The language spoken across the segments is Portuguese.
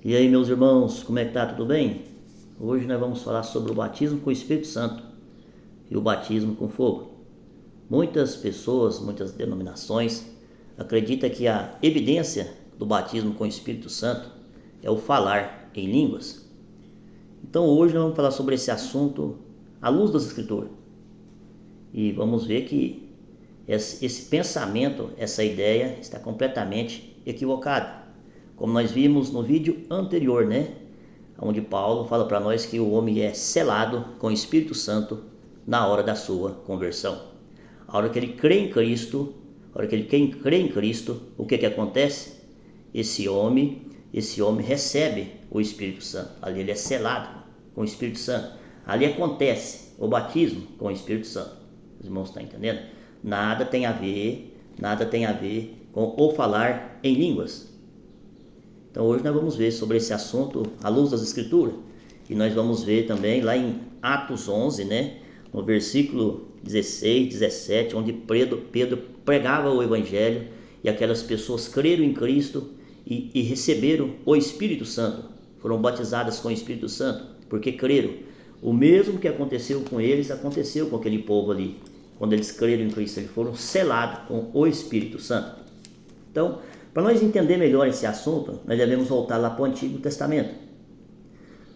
E aí, meus irmãos, como é que tá? Tudo bem? Hoje nós vamos falar sobre o batismo com o Espírito Santo e o batismo com fogo. Muitas pessoas, muitas denominações acreditam que a evidência do batismo com o Espírito Santo é o falar em línguas. Então hoje nós vamos falar sobre esse assunto à luz das Escrituras. E vamos ver que esse pensamento, essa ideia está completamente equivocada. Como nós vimos no vídeo anterior, onde Paulo fala para nós que o homem é selado com o Espírito Santo na hora da sua conversão. A hora que ele crê em Cristo, o que acontece? Esse homem recebe o Espírito Santo. Ali ele é selado com o Espírito Santo. Ali acontece o batismo com o Espírito Santo. Os irmãos estão entendendo? Nada tem a ver com o falar em línguas. Então hoje nós vamos ver sobre esse assunto à luz das Escrituras. E nós vamos ver também lá em Atos 11, no versículo 16, 17, onde Pedro pregava o Evangelho e aquelas pessoas creram em Cristo e receberam o Espírito Santo. Foram batizadas com o Espírito Santo porque creram. O mesmo que aconteceu com eles, aconteceu com aquele povo ali. Quando eles creram em Cristo, eles foram selados com o Espírito Santo. Então, para nós entender melhor esse assunto, nós devemos voltar lá para o Antigo Testamento.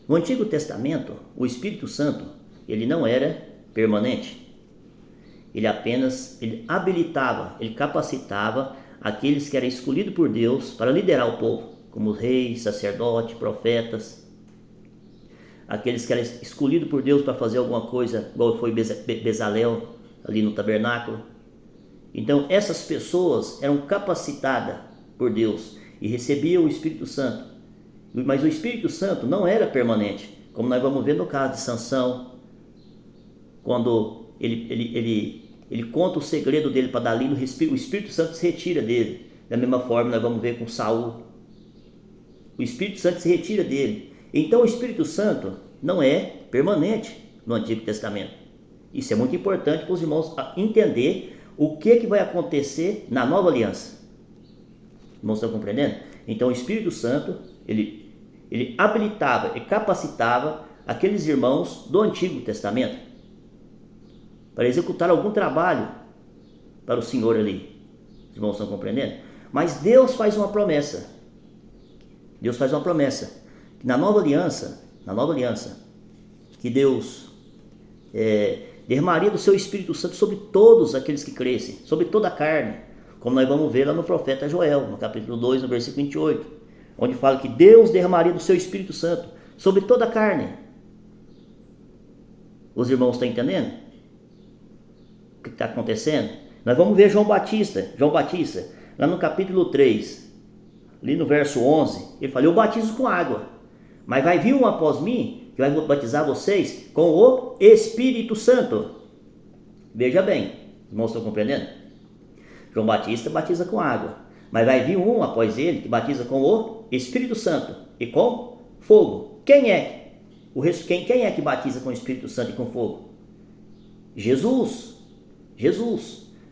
No Antigo Testamento, o Espírito Santo, ele não era permanente. Ele habilitava, ele capacitava aqueles que eram escolhidos por Deus para liderar o povo, como reis, sacerdotes, profetas. Aqueles que eram escolhidos por Deus para fazer alguma coisa, igual foi Bezalel, ali no tabernáculo. Então, essas pessoas eram capacitadas por Deus e recebiam o Espírito Santo. Mas o Espírito Santo não era permanente, como nós vamos ver no caso de Sansão, quando ele conta o segredo dele para Dalila, o Espírito Santo se retira dele. Da mesma forma nós vamos ver com Saul. O Espírito Santo se retira dele. Então o Espírito Santo não é permanente no Antigo Testamento. Isso é muito importante para os irmãos entender o que vai acontecer na nova aliança. Os irmãos estão compreendendo? Então o Espírito Santo, ele habilitava e capacitava aqueles irmãos do Antigo Testamento para executar algum trabalho para o Senhor ali. Os irmãos estão compreendendo? Mas Deus faz uma promessa. Na nova aliança, que Deus derramaria do seu Espírito Santo sobre todos aqueles que crescem, sobre toda a carne, como nós vamos ver lá no profeta Joel, no capítulo 2, no versículo 28, onde fala que Deus derramaria do seu Espírito Santo sobre toda a carne. Os irmãos estão entendendo o que está acontecendo? Nós vamos ver João Batista, lá no capítulo 3, ali no verso 11, ele fala: eu batizo com água, mas vai vir um após mim, que vai batizar vocês com o Espírito Santo. Veja bem, os irmãos estão compreendendo? João Batista batiza com água, mas vai vir um após ele que batiza com o Espírito Santo e com fogo. Quem é que batiza com o Espírito Santo e com fogo? Jesus.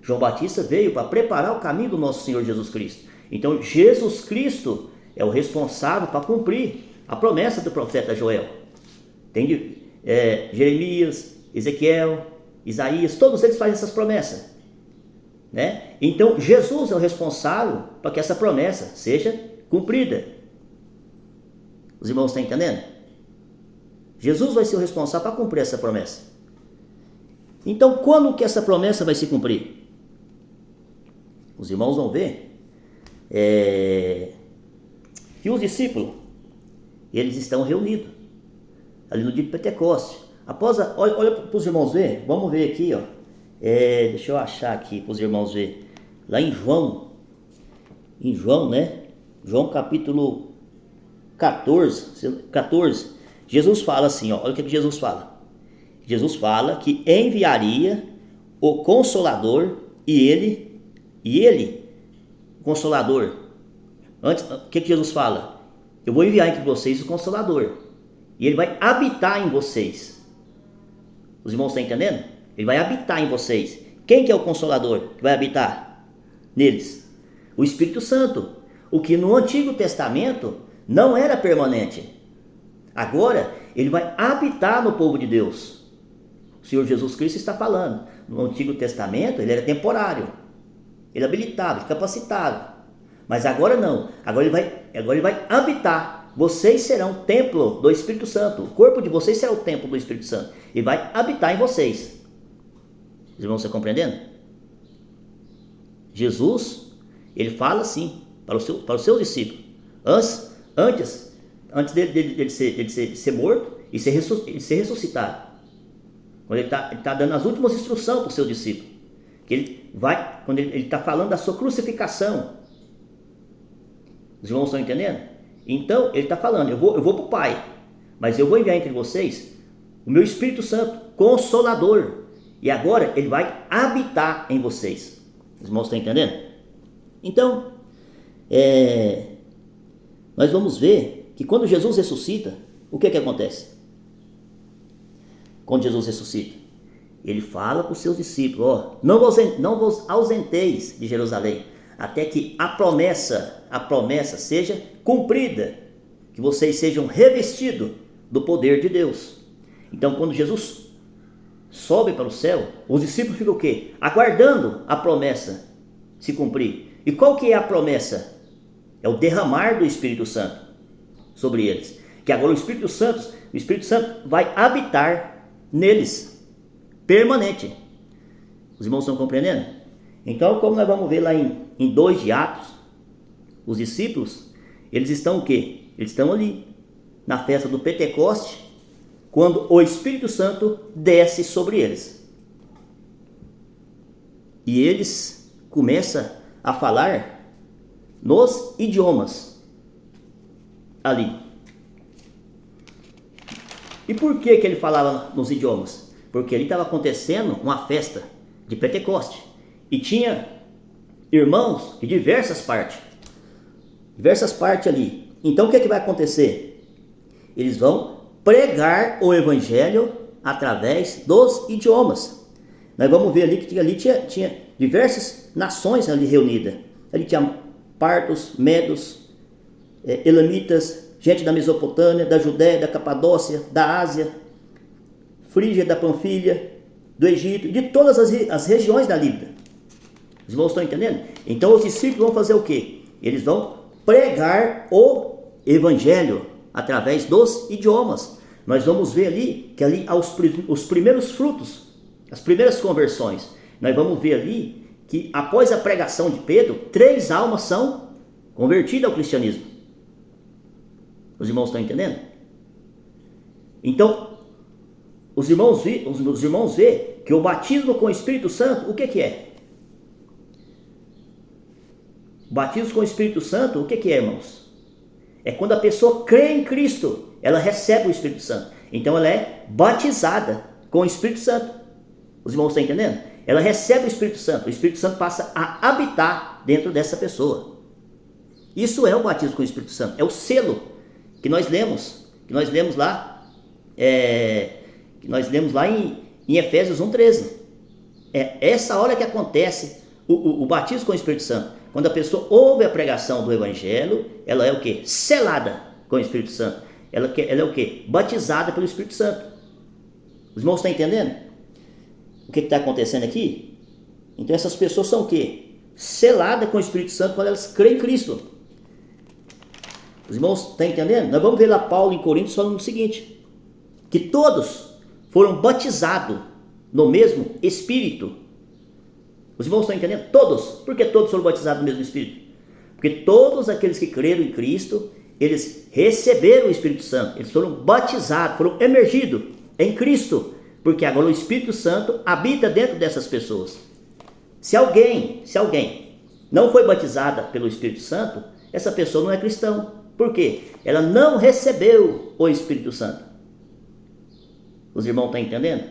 João Batista veio para preparar o caminho do nosso Senhor Jesus Cristo. Então Jesus Cristo é o responsável para cumprir a promessa do profeta Joel. Tem Jeremias, Ezequiel, Isaías, todos eles fazem essas promessas. Então Jesus é o responsável para que essa promessa seja cumprida. Os irmãos estão entendendo? Jesus vai ser o responsável para cumprir essa promessa. Então quando que essa promessa vai se cumprir? Os irmãos vão ver que os discípulos, eles estão reunidos ali no dia de Pentecostes. Olha para os irmãos ver, vamos ver aqui, deixa eu achar aqui para os irmãos ver. Lá em João, João capítulo 14, Jesus fala assim, olha o que Jesus fala. Jesus fala que enviaria o Consolador e ele, Consolador. Antes, o que Jesus fala? Eu vou enviar entre vocês o Consolador e ele vai habitar em vocês. Os irmãos estão entendendo? Ele vai habitar em vocês. Quem que é o Consolador que vai habitar neles? O Espírito Santo. O que no Antigo Testamento não era permanente. Agora ele vai habitar no povo de Deus. O Senhor Jesus Cristo está falando. No Antigo Testamento ele era temporário, ele habilitado, capacitado. Mas agora não, agora ele vai habitar. Vocês serão templo do Espírito Santo. O corpo de vocês será o templo do Espírito Santo. E vai habitar em vocês. Os irmãos estão compreendendo? Jesus, ele fala assim para os seus discípulos. Antes dele ser morto e ser ressuscitado. Quando ele está dando as últimas instruções para os seus discípulos. Quando ele está falando da sua crucificação. Os irmãos estão entendendo? Então, ele está falando, eu vou para o Pai, mas eu vou enviar entre vocês o meu Espírito Santo, Consolador. E agora ele vai habitar em vocês. Os irmãos estão entendendo? Então, nós vamos ver que quando Jesus ressuscita, o que acontece? Quando Jesus ressuscita, ele fala para os seus discípulos, não vos ausenteis de Jerusalém, até que a promessa seja cumprida, que vocês sejam revestidos do poder de Deus. Então, quando Jesus sobe para o céu, os discípulos ficam o quê? Aguardando a promessa se cumprir. E qual que é a promessa? É o derramar do Espírito Santo sobre eles. Que agora o Espírito Santo vai habitar neles, permanente. Os irmãos estão compreendendo? Então, como nós vamos ver lá em 2 de Atos, os discípulos, eles estão o quê? Eles estão ali, na festa do Pentecoste, quando o Espírito Santo desce sobre eles. E eles começam a falar nos idiomas ali. E por que ele falava nos idiomas? Porque ali estava acontecendo uma festa de Pentecoste. E tinha irmãos de diversas partes ali. Então o que vai acontecer? Eles vão pregar o Evangelho através dos idiomas. Nós vamos ver ali que ali tinha diversas nações ali reunidas. Ali tinha partos, medos, elamitas, gente da Mesopotâmia, da Judéia, da Capadócia, da Ásia, Frígia, da Panfilha, do Egito, de todas as regiões da Líbia. Os irmãos estão entendendo? Então os discípulos vão fazer o quê? Eles vão pregar o Evangelho através dos idiomas. Nós vamos ver ali que ali há os primeiros frutos, as primeiras conversões. Nós vamos ver ali que após a pregação de Pedro, 3 almas são convertidas ao cristianismo. Os irmãos estão entendendo? Então, os irmãos vê que o batismo com o Espírito Santo, o que é? O batismo com o Espírito Santo, o que é, irmãos? É quando a pessoa crê em Cristo, ela recebe o Espírito Santo. Então ela é batizada com o Espírito Santo. Os irmãos estão entendendo? Ela recebe o Espírito Santo. O Espírito Santo passa a habitar dentro dessa pessoa. Isso é o batismo com o Espírito Santo. É o selo que nós lemos lá em Efésios 1:13. É essa hora que acontece o batismo com o Espírito Santo. Quando a pessoa ouve a pregação do Evangelho, ela é o quê? Selada com o Espírito Santo. Ela é o quê? Batizada pelo Espírito Santo. Os irmãos estão entendendo? O que está acontecendo aqui? Então essas pessoas são o quê? Seladas com o Espírito Santo quando elas creem em Cristo. Os irmãos estão entendendo? Nós vamos ver lá Paulo em Coríntios falando o seguinte, que todos foram batizados no mesmo Espírito. Os irmãos estão entendendo? Todos. Por que todos foram batizados no mesmo Espírito? Porque todos aqueles que creram em Cristo, eles receberam o Espírito Santo. Eles foram batizados, foram emergidos em Cristo. Porque agora o Espírito Santo habita dentro dessas pessoas. Se alguém não foi batizada pelo Espírito Santo, essa pessoa não é cristão. Por quê? Ela não recebeu o Espírito Santo. Os irmãos estão entendendo?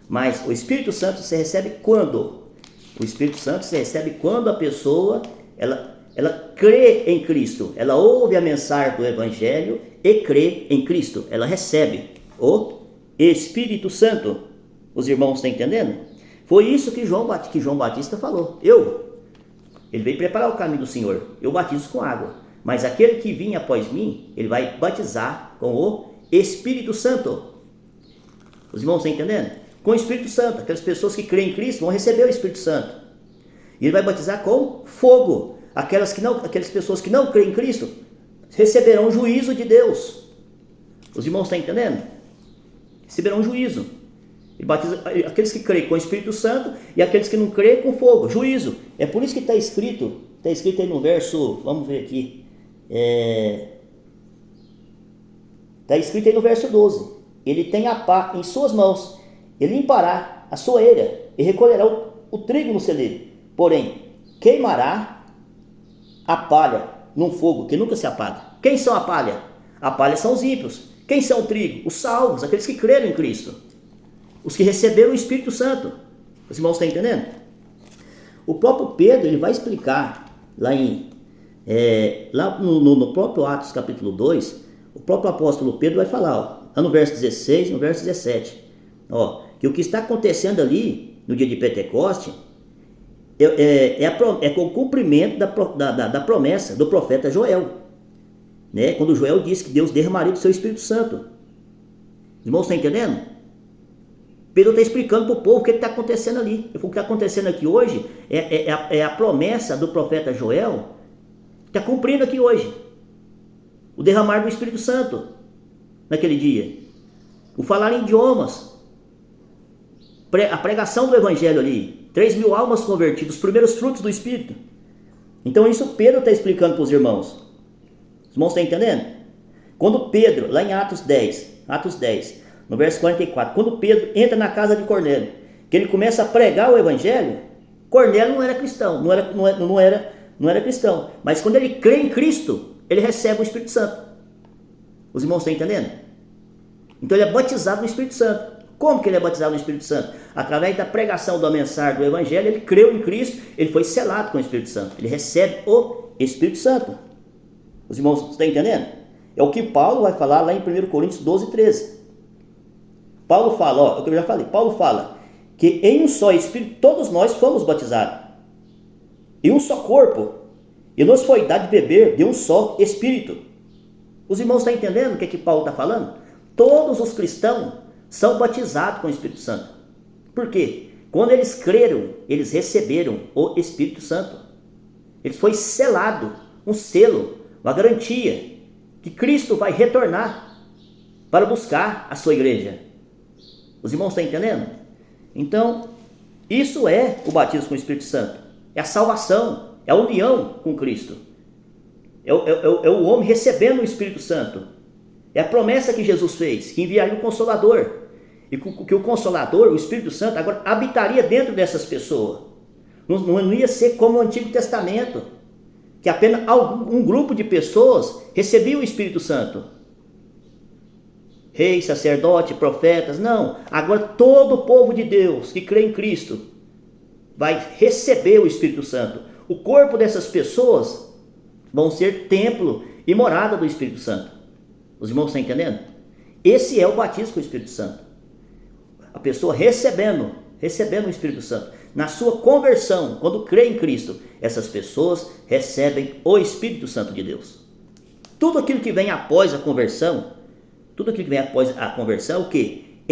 Mas o Espírito Santo se recebe quando? O Espírito Santo se recebe quando a pessoa ela crê em Cristo. Ela ouve a mensagem do Evangelho e crê em Cristo. Ela recebe o Espírito Santo. Os irmãos estão entendendo? Foi isso que João Batista falou. Ele veio preparar o caminho do Senhor. Eu batizo com água. Mas aquele que vinha após mim, ele vai batizar com o Espírito Santo. Os irmãos estão entendendo? Com o Espírito Santo. Aquelas pessoas que creem em Cristo vão receber o Espírito Santo. E ele vai batizar com fogo. Aquelas pessoas que não creem em Cristo receberão o juízo de Deus. Os irmãos estão entendendo? Receberão um juízo. Ele batiza aqueles que creem com o Espírito Santo e aqueles que não creem com fogo. Juízo. É por isso que está escrito aí no verso, vamos ver aqui. Está escrito aí no verso 12. Ele tem a pá em suas mãos. Ele limpará a sua eira e recolherá o trigo no celeiro. Porém, queimará a palha num fogo que nunca se apaga. Quem são a palha? A palha são os ímpios. Quem são o trigo? Os salvos, aqueles que creram em Cristo. Os que receberam o Espírito Santo. Os irmãos estão entendendo? O próprio Pedro, ele vai explicar lá no próprio Atos capítulo 2, o próprio apóstolo Pedro vai falar, lá no verso 16, no verso 17, que o que está acontecendo ali, no dia de Pentecoste, é com o cumprimento da promessa do profeta Joel, né? Quando Joel disse que Deus derramaria do seu Espírito Santo. Os irmãos estão entendendo? Pedro está explicando para o povo o que está acontecendo ali. O que está acontecendo aqui hoje é a promessa do profeta Joel que está cumprindo aqui hoje. O derramar do Espírito Santo naquele dia. O falar em idiomas. A pregação do Evangelho ali. 3.000 almas convertidas. Os primeiros frutos do Espírito. Então isso Pedro está explicando para os irmãos. Os irmãos estão entendendo? Quando Pedro, lá em Atos 10, no verso 44, quando Pedro entra na casa de Cornélio, que ele começa a pregar o Evangelho, Cornélio não era cristão, não era cristão, mas quando ele crê em Cristo, ele recebe o Espírito Santo. Os irmãos estão entendendo? Então ele é batizado no Espírito Santo. Como que ele é batizado no Espírito Santo? Através da pregação da mensagem do Evangelho, ele creu em Cristo, ele foi selado com o Espírito Santo, ele recebe o Espírito Santo. Os irmãos estão entendendo? É o que Paulo vai falar lá em 1 Coríntios 12, 13. Paulo fala, é o que eu já falei, Paulo fala que em um só Espírito todos nós fomos batizados, em um só corpo, e nos foi dado de beber de um só Espírito. Os irmãos estão entendendo o que Paulo está falando? Todos os cristãos são batizados com o Espírito Santo. Por quê? Quando eles creram, eles receberam o Espírito Santo. Eles foi selado, um selo, uma garantia que Cristo vai retornar para buscar a sua igreja. Os irmãos estão entendendo? Então, isso é o batismo com o Espírito Santo. É a salvação, é a união com Cristo. É o homem recebendo o Espírito Santo. É a promessa que Jesus fez, que enviaria o Consolador. E que o Consolador, o Espírito Santo, agora habitaria dentro dessas pessoas. Não ia ser como o Antigo Testamento, que apenas um grupo de pessoas recebia o Espírito Santo. Reis, sacerdotes, profetas, não. Agora todo o povo de Deus que crê em Cristo vai receber o Espírito Santo. O corpo dessas pessoas vão ser templo e morada do Espírito Santo. Os irmãos estão entendendo? Esse é o batismo com o Espírito Santo. A pessoa recebendo o Espírito Santo. Na sua conversão, quando crê em Cristo, essas pessoas recebem o Espírito Santo de Deus. Tudo aquilo que vem após a conversão, o que?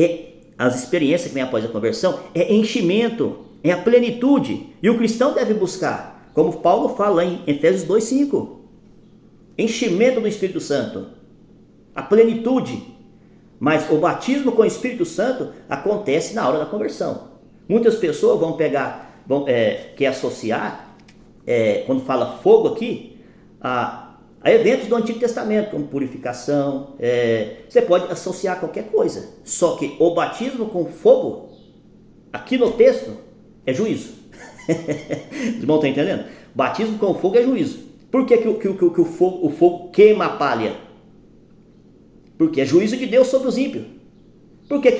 As experiências que vêm após a conversão, é enchimento, é a plenitude. E o cristão deve buscar, como Paulo fala em Efésios 2,5. Enchimento do Espírito Santo, a plenitude. Mas o batismo com o Espírito Santo acontece na hora da conversão. Muitas pessoas quer associar, quando fala fogo aqui, a eventos do Antigo Testamento, como purificação. Você pode associar qualquer coisa. Só que o batismo com fogo, aqui no texto, é juízo. Os irmãos estão entendendo? Batismo com fogo é juízo. Por que o fogo queima a palha? Porque é juízo de Deus sobre os ímpios. Por que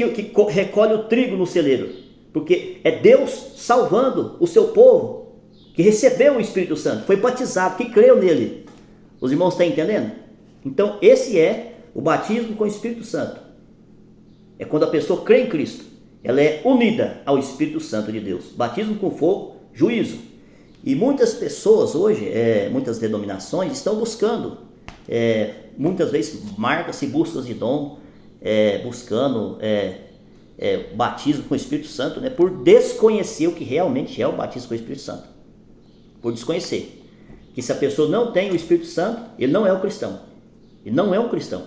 recolhe o trigo no celeiro? Porque é Deus salvando o seu povo, que recebeu o Espírito Santo, foi batizado, que creu nele. Os irmãos estão entendendo? Então esse é o batismo com o Espírito Santo. É quando a pessoa crê em Cristo, ela é unida ao Espírito Santo de Deus. Batismo com fogo, juízo. E muitas pessoas hoje, muitas denominações estão buscando, muitas vezes marcas e buscas de dom, buscando batismo com o Espírito Santo, né, por desconhecer o que realmente é o batismo com o Espírito Santo. Por desconhecer que se a pessoa não tem o Espírito Santo, ele não é um cristão. Ele não é um cristão.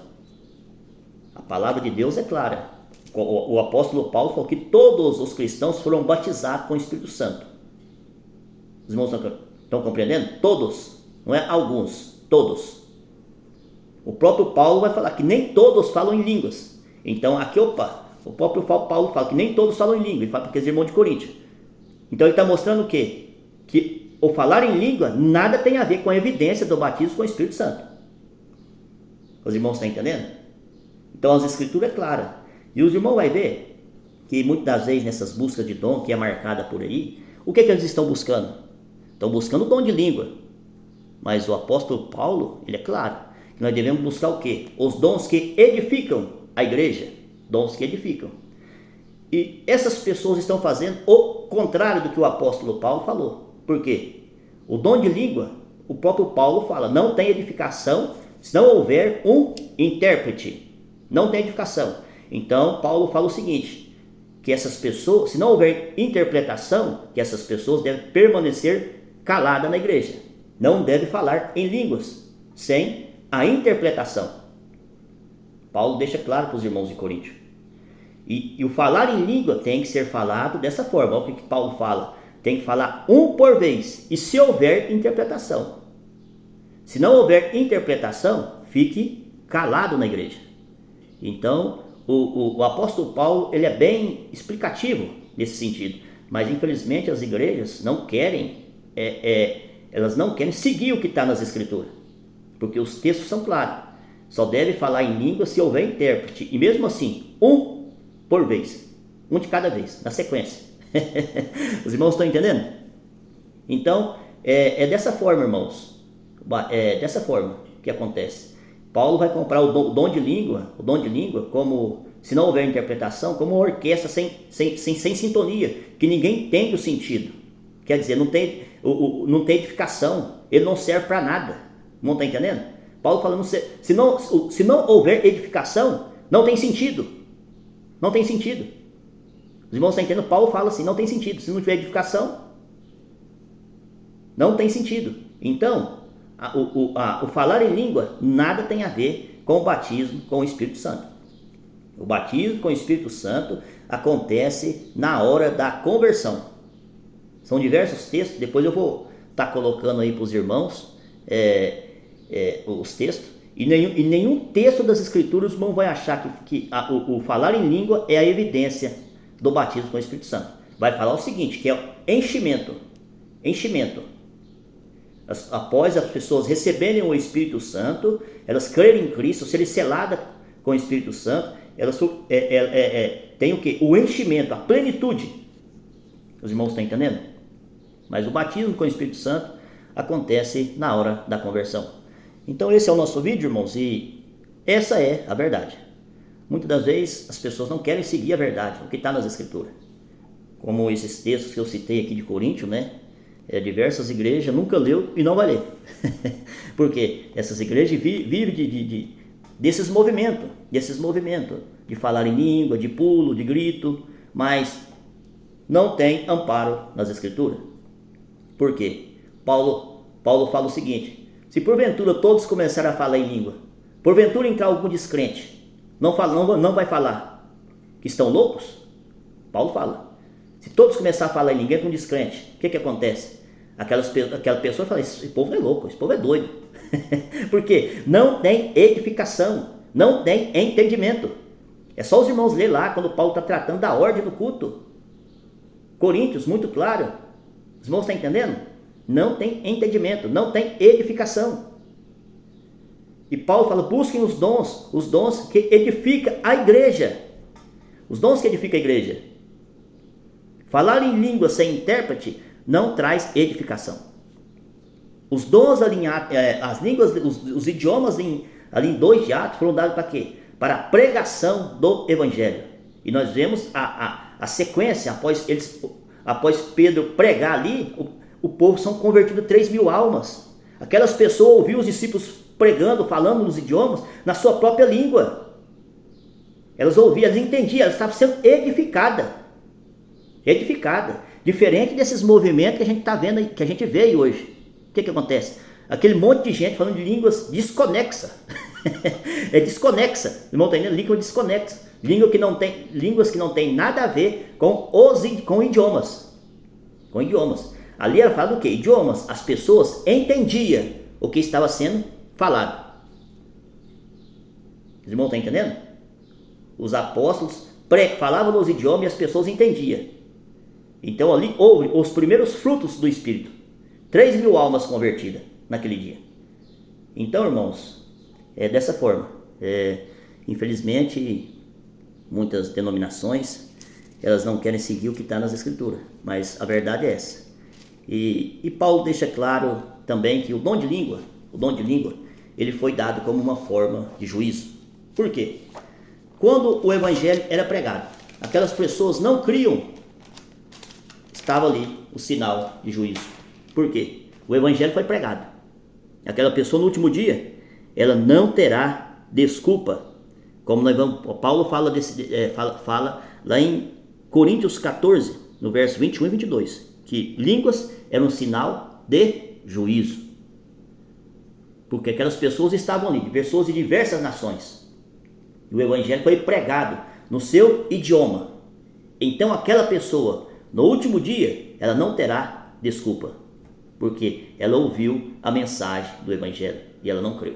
A palavra de Deus é clara. O apóstolo Paulo falou que todos os cristãos foram batizados com o Espírito Santo. Os irmãos estão compreendendo? Todos, não é alguns, todos. O próprio Paulo vai falar que nem todos falam em línguas. Então aqui, o próprio Paulo fala que nem todos falam em língua. Ele fala para aqueles irmãos de Corinto. Então ele está mostrando o quê? Que o falar em língua nada tem a ver com a evidência do batismo com o Espírito Santo. Os irmãos estão entendendo? Então as escrituras é clara. E os irmãos vão ver que muitas das vezes nessas buscas de dom que é marcada por aí, o que eles estão buscando? Estão buscando o dom de língua. Mas o apóstolo Paulo, ele é claro, que nós devemos buscar o quê? Os dons que edificam a igreja. Dons que edificam. E essas pessoas estão fazendo o contrário do que o apóstolo Paulo falou. Por quê? O dom de língua, o próprio Paulo fala, não tem edificação se não houver um intérprete. Não tem edificação. Então Paulo fala o seguinte, que essas pessoas, se não houver interpretação, que essas pessoas devem permanecer caladas na igreja. Não devem falar em línguas sem a interpretação. Paulo deixa claro para os irmãos de Corinto. E o falar em língua tem que ser falado dessa forma. Olha o que Paulo fala. Tem que falar um por vez. E se houver interpretação. Se não houver interpretação, fique calado na igreja. Então, o apóstolo Paulo, ele é bem explicativo nesse sentido. Mas, infelizmente, as igrejas não querem, elas não querem seguir o que está nas escrituras. Porque os textos são claros. Só deve falar em língua se houver intérprete. E mesmo assim, um por vez. Um de cada vez, na sequência. Os irmãos estão entendendo? Então, é dessa forma, irmãos. É dessa forma que acontece. Paulo vai comprar o dom de língua, como, se não houver interpretação, como uma orquestra sem sintonia, que ninguém entende o sentido. Quer dizer, não tem edificação, ele não serve para nada. Não está entendendo? Paulo falando, se não houver edificação, não tem sentido. Não tem sentido. Os irmãos estão entendendo? Paulo fala assim, não tem sentido. Se não tiver edificação, não tem sentido. Então, o falar em língua nada tem a ver com o batismo com o Espírito Santo. O batismo com o Espírito Santo acontece na hora da conversão. São diversos textos, depois eu vou estar colocando aí para os irmãos os textos. E nenhum texto das escrituras, o irmão vai achar que o falar em língua é a evidência do batismo com o Espírito Santo. Vai falar o seguinte, que é o enchimento. Após as pessoas receberem o Espírito Santo, elas crerem em Cristo, serem seladas com o Espírito Santo, elas têm o quê? O enchimento, a plenitude. Os irmãos estão entendendo? Mas o batismo com o Espírito Santo acontece na hora da conversão. Então esse é o nosso vídeo, irmãos, e essa é a verdade. Muitas das vezes as pessoas não querem seguir a verdade, o que está nas escrituras. Como esses textos que eu citei aqui de Coríntio, né? Diversas igrejas nunca leu e não vai ler. Porque essas igrejas vivem desses movimentos, de falar em língua, de pulo, de grito, mas não tem amparo nas escrituras. Por quê? Paulo fala o seguinte, se porventura todos começarem a falar em língua, porventura entrar algum descrente, não vai falar que estão loucos? Paulo fala, se todos começarem a falar em língua, entra um descrente, o que acontece? Aquela pessoa fala, esse povo é louco, esse povo é doido. Porque não tem edificação, não tem entendimento. É só os irmãos ler lá, quando Paulo está tratando da ordem do culto. Coríntios, muito claro. Os irmãos estão entendendo? Não tem entendimento, não tem edificação. E Paulo fala, busquem os dons que edificam a igreja. Os dons que edificam a igreja. Falar em língua sem intérprete não traz edificação. Os dons alinhados, as línguas, os idiomas ali em 2 de Atos foram dados para quê? Para a pregação do Evangelho. E nós vemos a sequência, após Pedro pregar ali, o povo são convertidos 3.000 almas. Aquelas pessoas ouviam os discípulos pregando, falando nos idiomas, na sua própria língua. Elas ouviam, elas entendiam, elas estavam sendo edificadas. Diferente desses movimentos que a gente está vendo, que a gente vê hoje. O que acontece? Aquele monte de gente falando de línguas desconexa. É desconexa. Irmão, tá entendendo? Língua desconexa. Línguas que não tem nada a ver com idiomas. Com idiomas. Ali ela fala do quê? Idiomas. As pessoas entendiam o que estava sendo falado. Os irmãos estão entendendo? Os apóstolos falavam nos idiomas e as pessoas entendiam. Então ali houve os primeiros frutos do Espírito. 3.000 almas convertidas naquele dia. Então, irmãos, é dessa forma. Infelizmente, muitas denominações, elas não querem seguir o que está nas Escrituras. Mas a verdade é essa. E Paulo deixa claro também que o dom de língua, ele foi dado como uma forma de juízo. Por quê? Quando o evangelho era pregado, aquelas pessoas não criam, estava ali o sinal de juízo. Por quê? O evangelho foi pregado. Aquela pessoa no último dia, ela não terá desculpa. Como Paulo fala, fala lá em Coríntios 14, no verso 21 e 22, que línguas eram um sinal de juízo. Porque aquelas pessoas estavam ali, pessoas de diversas nações. E o evangelho foi pregado no seu idioma. Então aquela pessoa, no último dia, ela não terá desculpa. Porque ela ouviu a mensagem do evangelho e ela não creu.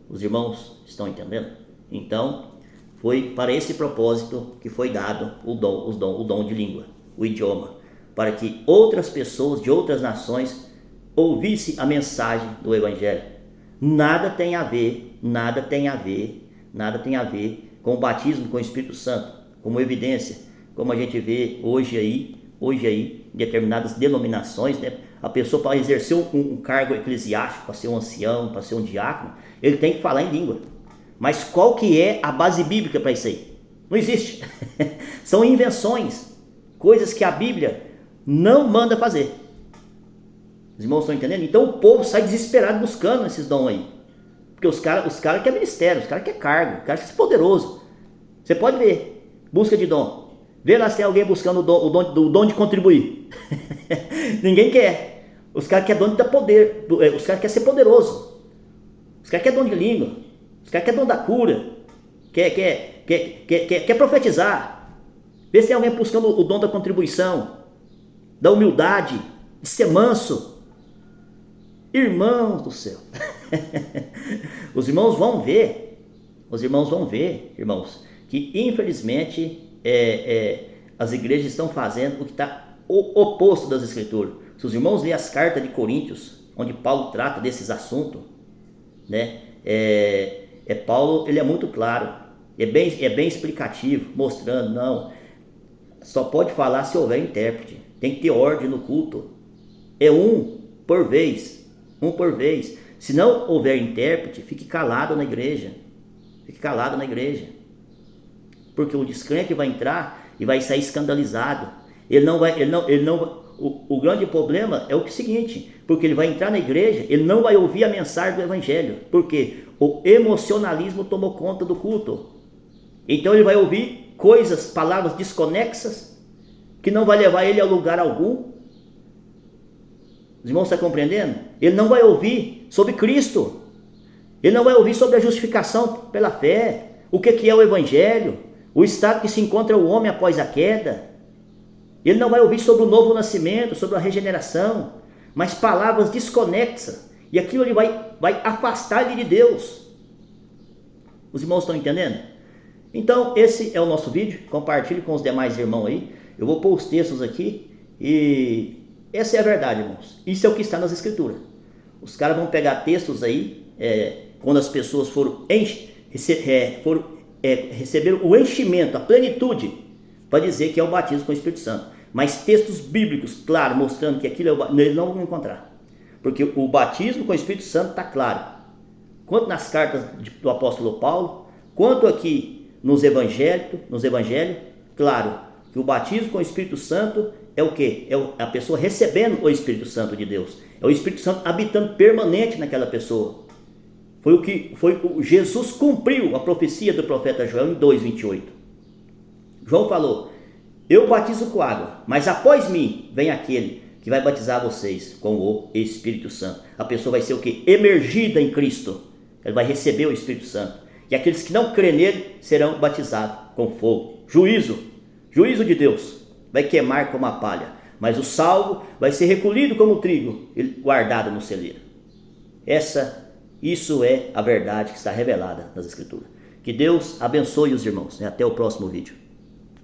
Os irmãos estão entendendo? Então, foi para esse propósito que foi dado o dom de língua, o idioma, para que outras pessoas de outras nações ouvissem a mensagem do evangelho. Nada tem a ver com o batismo com o Espírito Santo, como evidência, como a gente vê hoje aí, em determinadas denominações, né? A pessoa, para exercer um cargo eclesiástico, para ser um ancião, para ser um diácono, ele tem que falar em língua. Mas qual que é a base bíblica para isso aí? Não existe. São invenções, coisas que a Bíblia não manda fazer. Os irmãos estão entendendo? Então o povo sai desesperado buscando esses dons aí. Porque os caras querem ministério, os caras querem cargo, os caras querem ser poderoso. Você pode ver, busca de dom. Vê lá se tem alguém buscando o dom de contribuir. Ninguém quer. Os caras querem dom de poder. Os caras querem ser poderoso. Os caras querem dom de língua. Os caras querem dom da cura. Quer profetizar. Vê se tem alguém buscando o dom da contribuição, da humildade, de ser manso. Irmãos do céu. Os irmãos vão ver, irmãos, que infelizmente as igrejas estão fazendo o que está o oposto das Escrituras. Se os irmãos lerem as cartas de Coríntios, onde Paulo trata desses assuntos, né? Paulo, ele é muito claro, é bem explicativo, mostrando, não, só pode falar se houver intérprete, tem que ter ordem no culto, é um por vez. Se não houver intérprete, fique calado na igreja, porque o descrente vai entrar e vai sair escandalizado. O grande problema é o seguinte, porque ele vai entrar na igreja, ele não vai ouvir a mensagem do evangelho, porque o emocionalismo tomou conta do culto. Então ele vai ouvir palavras desconexas, que não vai levar ele a lugar algum. Os irmãos estão compreendendo? Ele não vai ouvir sobre Cristo, ele não vai ouvir sobre a justificação pela fé, o que é o evangelho, o estado que se encontra o homem após a queda. Ele não vai ouvir sobre o novo nascimento, sobre a regeneração, mas palavras desconexas, e aquilo ele vai afastar ele de Deus. Os irmãos estão entendendo? Então esse é o nosso vídeo, compartilhe com os demais irmãos aí. Eu vou pôr os textos aqui e essa é a verdade, irmãos. Isso é o que está nas Escrituras. Os caras vão pegar textos aí, quando as pessoas receberam o enchimento, a plenitude, para dizer que é o batismo com o Espírito Santo. Mas textos bíblicos, claro, mostrando que aquilo eles não vão encontrar. Porque o batismo com o Espírito Santo está claro. Quanto nas cartas do apóstolo Paulo, quanto aqui nos evangelhos, claro, que o batismo com o Espírito Santo é o quê? É a pessoa recebendo o Espírito Santo de Deus. É o Espírito Santo habitando permanente naquela pessoa. Jesus cumpriu a profecia do profeta João em 2:28. João falou: eu batizo com água, mas após mim vem aquele que vai batizar vocês com o Espírito Santo. A pessoa vai ser o quê? Emergida em Cristo. Ela vai receber o Espírito Santo. E aqueles que não crêem nele serão batizados com fogo. Juízo de Deus vai queimar como a palha, mas o salvo vai ser recolhido como trigo e guardado no celeiro. Isso é a verdade que está revelada nas Escrituras. Que Deus abençoe os irmãos. Até o próximo vídeo.